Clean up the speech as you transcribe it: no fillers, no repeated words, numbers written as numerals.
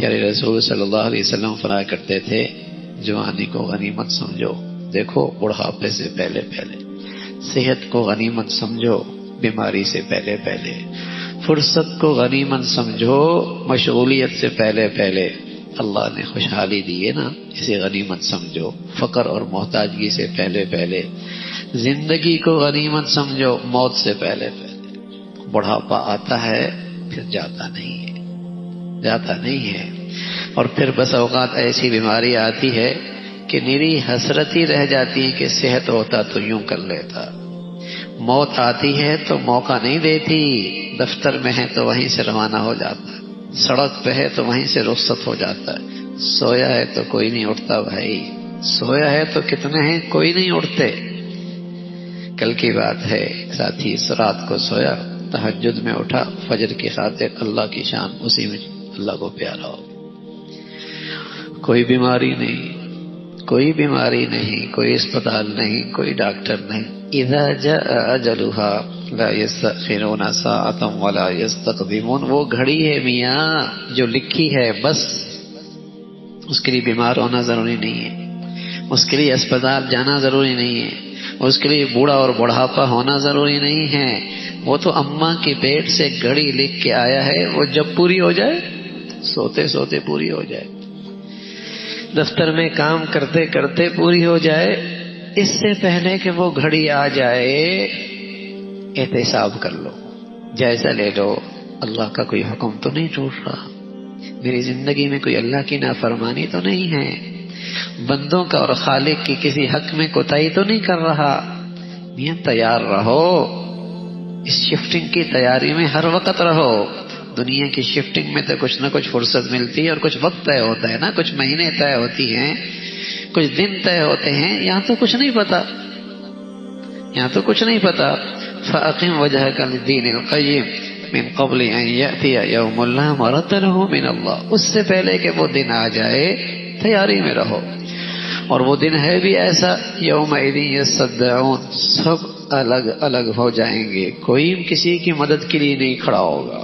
پیارے رسول صلی اللہ علیہ وسلم فرمایا کرتے تھے جوانی کو غنیمت سمجھو، دیکھو بڑھاپے سے پہلے پہلے، صحت کو غنیمت سمجھو بیماری سے پہلے پہلے، فرصت کو غنیمت سمجھو مشغولیت سے پہلے پہلے، اللہ نے خوشحالی دی ہے نا اسے غنیمت سمجھو، فقر اور محتاجگی سے پہلے پہلے، زندگی کو غنیمت سمجھو موت سے پہلے پہلے۔ بڑھاپا آتا ہے پھر جاتا نہیں ہے، جاتا نہیں ہے، اور پھر بس اوقات ایسی بیماری آتی ہے کہ میری حسرت ہی رہ جاتی ہے کہ صحت ہوتا تو یوں کر لیتا۔ موت آتی ہے تو موقع نہیں دیتی، دفتر میں ہے تو وہیں سے روانہ ہو جاتا ہے، سڑک پہ ہے تو وہیں سے رخصت ہو جاتا ہے، سویا ہے تو کوئی نہیں اٹھتا بھائی، سویا ہے تو کتنے ہیں کوئی نہیں اٹھتے۔ کل کی بات ہے، ساتھی اس رات کو سویا، تہجد میں اٹھا، فجر کی خاطر اللہ کی شان اسی میں اللہ کو پیارا ہو، کوئی بیماری نہیں، کوئی بیماری نہیں، کوئی اسپتال نہیں، کوئی ڈاکٹر نہیں۔ اذا جاء اجلها لا يستأخرون ساعة ولا يستقدمون، وہ گھڑی ہے میاں جو لکھی ہے، بس اس کے لیے بیمار ہونا ضروری نہیں ہے، اس کے لیے اسپتال جانا ضروری نہیں ہے، اس کے لیے بوڑھا اور بڑھاپا ہونا ضروری نہیں ہے، وہ تو اماں کے پیٹ سے گھڑی لکھ کے آیا ہے، وہ جب پوری ہو جائے، سوتے سوتے پوری ہو جائے، دفتر میں کام کرتے کرتے پوری ہو جائے، اس سے پہلے کہ وہ گھڑی آ جائے احتساب کر لو، جائزہ لے لو، اللہ کا کوئی حکم تو نہیں ٹوٹ رہا، میری زندگی میں کوئی اللہ کی نافرمانی تو نہیں ہے، بندوں کا اور خالق کی کسی حق میں کوتاہی تو نہیں کر رہا۔ میاں تیار رہو، اس شفٹنگ کی تیاری میں ہر وقت رہو۔ دنیا کی شفٹنگ میں تو کچھ نہ کچھ فرصت ملتی ہے اور کچھ وقت طے ہوتا ہے نا، کچھ مہینے طے ہوتی ہیں، کچھ دن طے ہوتے ہیں، یہاں تو کچھ نہیں پتا، یہاں تو کچھ نہیں پتا۔ فَأَقِمْ وَجْهَكَ لِلدِّينِ الْقَيِّمِ مِنْ قَبْلِ أَنْ يَأْتِيَ يَوْمٌ لَا مَرَدَّ لَهُ مِنَ اللَّهِ، اس سے پہلے کہ وہ دن آ جائے تیاری میں رہو، اور وہ دن ہے بھی ایسا يَوْمَئِذٍ يَصَّدَّعُونَ، سب الگ الگ ہو جائیں گے، کوئی کسی کی مدد کے لیے نہیں کھڑا ہوگا۔